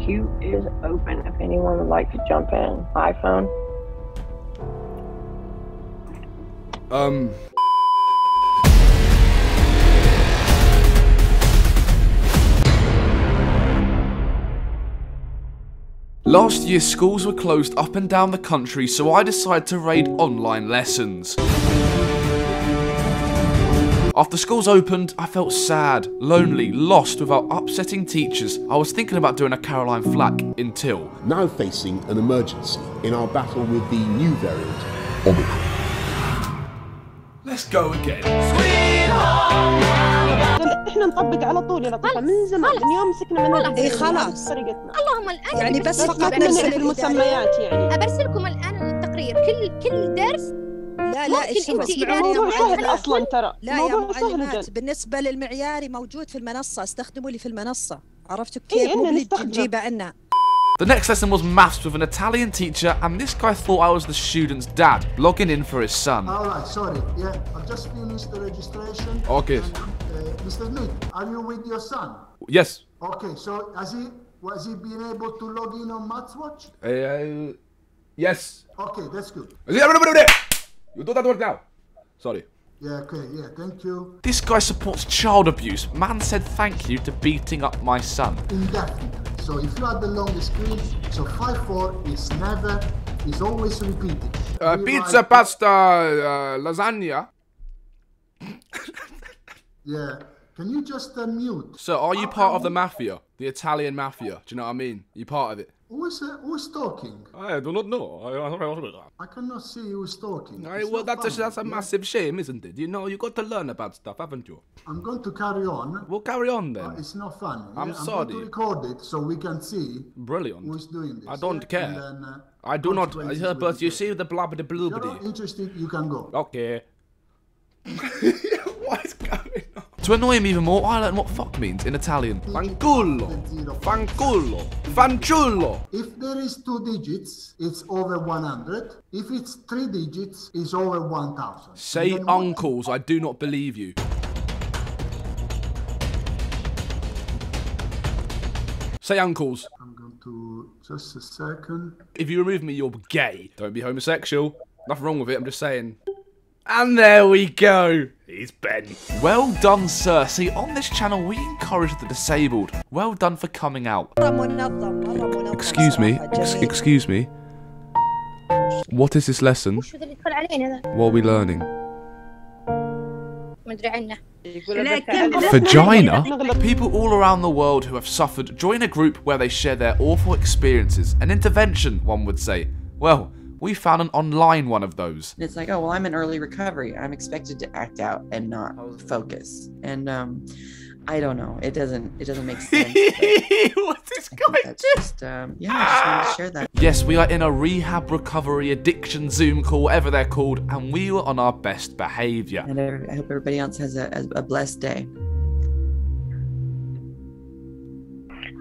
queue is open if anyone would like to jump in. iPhone. Last year, schools were closed up and down the country, so I decided to raid online lessons. After schools opened, I felt sad, lonely, lost without upsetting teachers. I was thinking about doing a Caroline Flack until... Now facing an emergency in our battle with the new variant, Omicron. Let's go again. احنا نطبق على طول يا لطيفة من زمان من يوم مسكنا من اي خلاص طريقتنا. اللهم الان يعني بس فقط نعرف المسميات يعني. ابرسلكم الان التقرير كل درس. لا الموضوع سهل اصلا ترى. لا يا معلمات بالنسبة للمعياري موجود في المنصة، استخدموا لي في المنصة. عرفتوا كيف؟ نجيبه لنا. The next lesson was maths with an Italian teacher, and this guy thought I was the student's dad, logging in for his son. Alright, sorry. Yeah, I've just finished the registration. Okay. Mr. Smith, are you with your son? Yes. Okay, so was he been able to log in on MathsWatch? Yes. Okay, that's good. You do that work now. Sorry. Yeah, okay, yeah, thank you. This guy supports child abuse. Man said thank you to beating up my son. Indefinitely. So if you are the longest screen, so 5-4 is always repeated. Pizza, pasta, lasagna. Yeah. Can you just mute? So, are you part of the mafia? The Italian mafia? Do you know what I mean? You part of it? Who's talking? I do not know. I cannot see who's talking. Well, that's a massive shame, isn't it? You know, you got to learn about stuff, haven't you? I'm going to carry on. We'll carry on then. It's not funny. I'm sorry. I'm going to record it so we can see. Brilliant. Who's doing this. I don't care. And then, I do not. But you see the blabber the if you're blubbity. not interested, you can go. Okay. What is going on? To annoy him even more, I learned what fuck means in Italian. Fanculo. Fanculo. Fanciullo. If there is 2 digits, it's over 100. If it's 3 digits, it's over 1,000. Say uncles, I do not believe you. Say uncles. I'm going to... just a second. If you remove me, you're gay. Don't be homosexual. Nothing wrong with it, I'm just saying. And there we go. He's Ben. Well done, sir. See, on this channel, we encourage the disabled. Well done for coming out. Excuse me. Excuse me. What is this lesson? What are we learning? Vagina? People all around the world who have suffered join a group where they share their awful experiences. An intervention, one would say. Well, we found an online one of those. It's like, oh, well, I'm in early recovery. I'm expected to act out and not focus. And I don't know. It doesn't make sense. What's this guy doing? Just, yeah, I just wanted to share that. Yes, we are in a rehab, recovery, addiction Zoom call, whatever they're called, and we were on our best behavior. And I hope everybody else has a blessed day.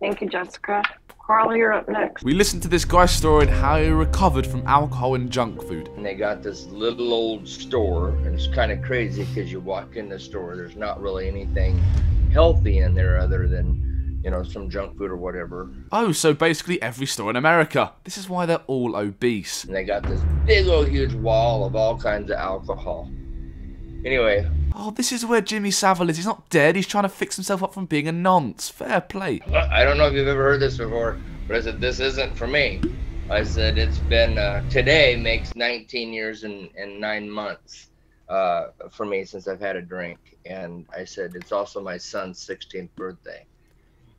Thank you, Jessica. Carl, you're up next. We listened to this guy's story and how he recovered from alcohol and junk food. And they got this little old store, and it's kind of crazy because you walk in the store, there's not really anything healthy in there other than, you know, some junk food or whatever. Oh, so basically every store in America. This is why they're all obese. And they got this big old huge wall of all kinds of alcohol. Anyway. Oh, this is where Jimmy Savile is. He's not dead. He's trying to fix himself up from being a nonce. Fair play. I don't know if you've ever heard this before, but I said, this isn't for me. I said, it's been, today makes 19 years and 9 months for me since I've had a drink. And I said, it's also my son's 16th birthday.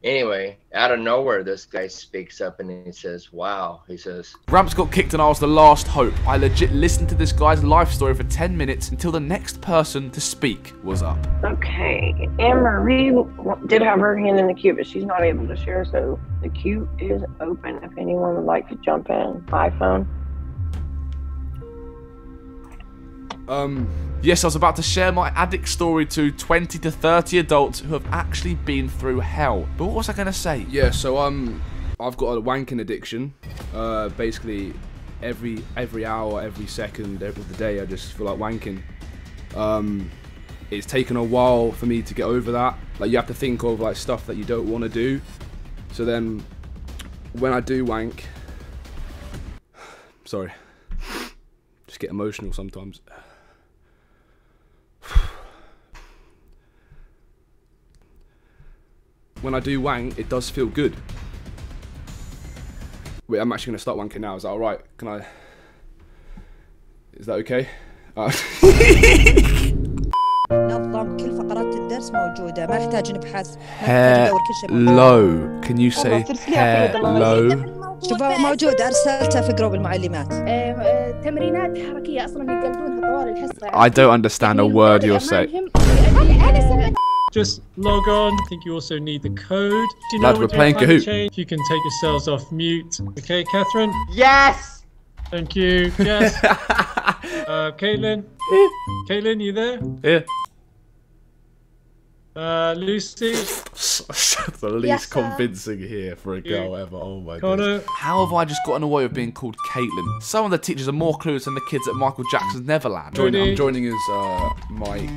Anyway, out of nowhere, this guy speaks up and he says, wow, he says, Gramps got kicked and I was the last hope. I legit listened to this guy's life story for 10 minutes until the next person to speak was up. Okay, Anne-Marie did have her hand in the queue, but she's not able to share, so the queue is open if anyone would like to jump in. iPhone. Yes, I was about to share my addict story to 20 to 30 adults who have actually been through hell. But what was I going to say? Yeah, so I've got a wanking addiction. Basically, every hour, every second of the day, I just feel like wanking. It's taken a while for me to get over that. Like, you have to think of like stuff that you don't want to do. So then, when I do wank, sorry, just get emotional sometimes. When I do wank, it does feel good. Wait, I'm actually going to start wanking now. Is that alright? Can I... Is that okay? نظم كل فقرات الدرس موجودة ما يحتاج نبحث ما ندور كل شيء hello. Can you say hello? شوف موجود أرسلته في جروب المعلمات. تمرينات حركية أصلاً يقلدونها طوال الحصة. I don't understand a word you're saying. Just log on. I think you also need the code. Do you know Lad, we're playing Kahoot. You can take yourselves off mute. Okay, Catherine? Yes! Thank you. Yes. Caitlin? Caitlin, you there? Yeah. Lucy? The least convincing here for a girl ever. Oh my god. How have I just gotten away with being called Caitlin? Some of the teachers are more clueless than the kids at Michael Jackson's Neverland. I'm joining as Mike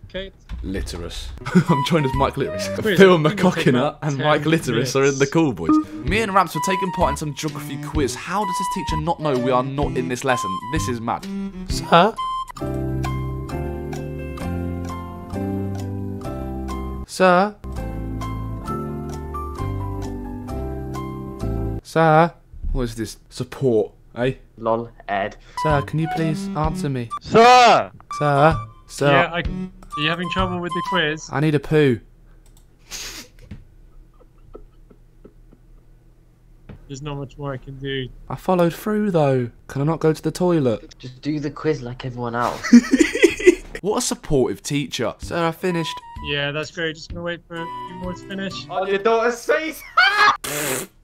Kate. Litterus. I'm joined as Mike Litterus. Phil McCockiner and Mike Litterus are in the Cool Boys. Me and Ramps were taking part in some geography quiz. How does this teacher not know we are not in this lesson? This is mad. Sir? Sir? Sir? What is this? Support, eh? Lol, Ed. Sir, can you please answer me? Sir! Sir? Sir? Yeah, are you having trouble with the quiz? I need a poo. There's not much more I can do. I followed through though. Can I not go to the toilet? Just do the quiz like everyone else. What a supportive teacher. Sir, I finished. Yeah, that's great. Just gonna wait for a few more to finish. On your daughter's face!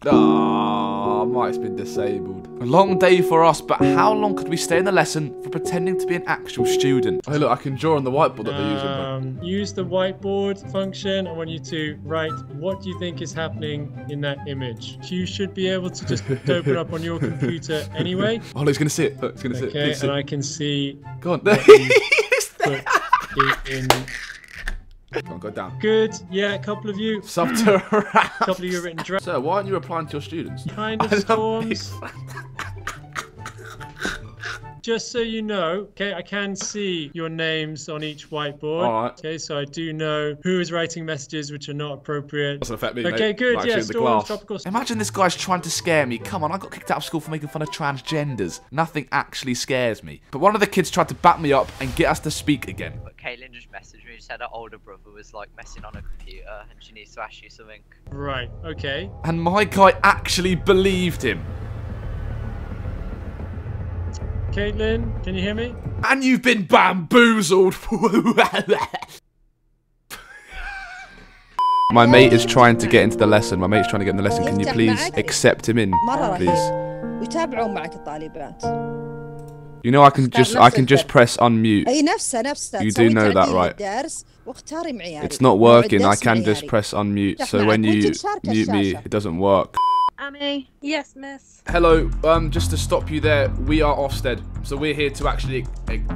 Ah, Mike's been disabled. A long day for us, but how long could we stay in the lesson for pretending to be an actual student? Oh look, I can draw on the whiteboard that they're using. Use the whiteboard function. I want you to write what do you think is happening in that image. You should be able to just open it up on your computer anyway. Oh, look, he's gonna see it. Look, he's gonna see it. Okay, and I can see. Go on. Put in. Come on, go down. Good. Yeah, a couple of you. Sub to A couple of you written draft. Sir, why aren't you replying to your students? Kind of storms. Just so you know, okay, I can see your names on each whiteboard. Alright. Okay, so I do know who is writing messages which are not appropriate. Doesn't affect me, okay, mate. good, I'm yeah, actually in the storms, class. tropical. Imagine this guy's trying to scare me. Come on, I got kicked out of school for making fun of transgenders. Nothing actually scares me. But one of the kids tried to back me up and get us to speak again. But Caitlin just messaged me and said her older brother was like messing on a computer and she needs to ask you something. Right, okay. And my guy actually believed him. Caitlin, can you hear me? And you've been bamboozled. My mate is trying to get into the lesson. My mate's trying to get in the lesson. Can you please accept him in, please? ويتابعون معك الطالبات. You know I can just press unmute. أي نفسها. You do know that, right? It's not working. I can just press unmute. So when you mute me, it doesn't work. Amy. Yes, miss. Hello, just to stop you there, we are Ofsted, so we're here to actually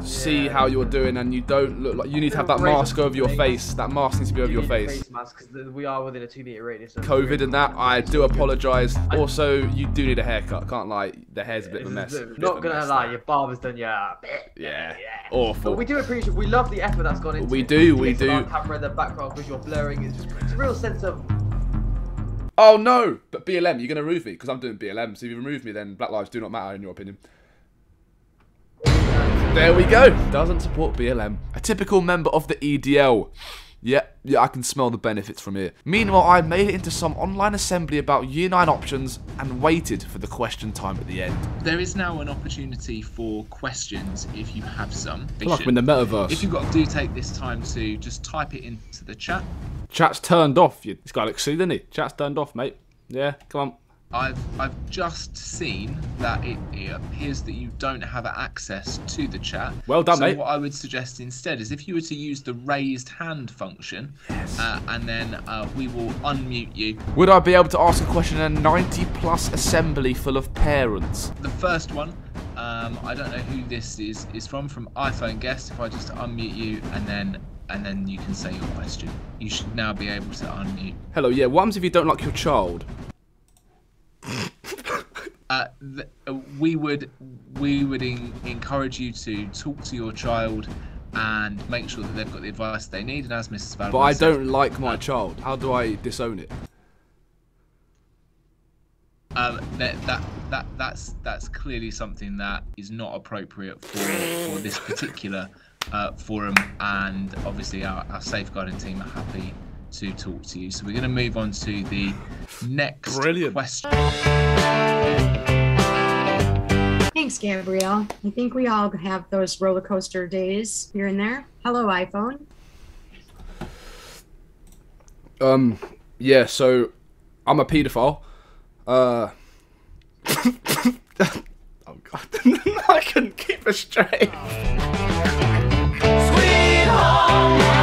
see how you're doing, and you don't look like you need to have that mask over your face. That mask needs to be over your face. We are within a 2-meter radius. COVID and that, I do apologise. Also, you do need a haircut. Can't lie, the hair's a bit of a mess. Not gonna lie, your barber's done yeah. Awful. But we do appreciate. We love the effort that's gone into. We do. Our camera, the background visual blurring. It's a real sense of. Oh no! But BLM, you're gonna remove me because I'm doing BLM. So if you remove me, then Black Lives do not matter in your opinion. There we go. Doesn't support BLM. A typical member of the EDL. Yeah, I can smell the benefits from here. Meanwhile, I made it into some online assembly about Year 9 options and waited for the question time at the end. There is now an opportunity for questions if you have some. Like I'm in the metaverse. If you've got, do take this time to just type it into the chat. Chat's turned off. This guy looks silly, doesn't he? Chat's turned off, mate. Yeah, come on. I've just seen that it appears that you don't have access to the chat. Well done, mate. So what I would suggest instead is if you were to use the raised hand function, and then we will unmute you. Would I be able to ask a question in a 90+ assembly full of parents? The first one, I don't know who this is from iPhone Guest. If I just unmute you and then you can say your question. You should now be able to unmute. Hello, yeah, what happens if you don't like your child? we would encourage you to talk to your child and make sure that they've got the advice they need. And as Mrs. Baldwin But I said, don't like my child. How do I disown it? That's clearly something that is not appropriate for this particular forum, and obviously our safeguarding team are happy to talk to you. So we're going to move on to the next question. Thanks, Gabrielle. I think we all have those roller coaster days here and there. Hello, iPhone. Yeah, so I'm a paedophile. Oh god, I couldn't keep it straight. Sweet home.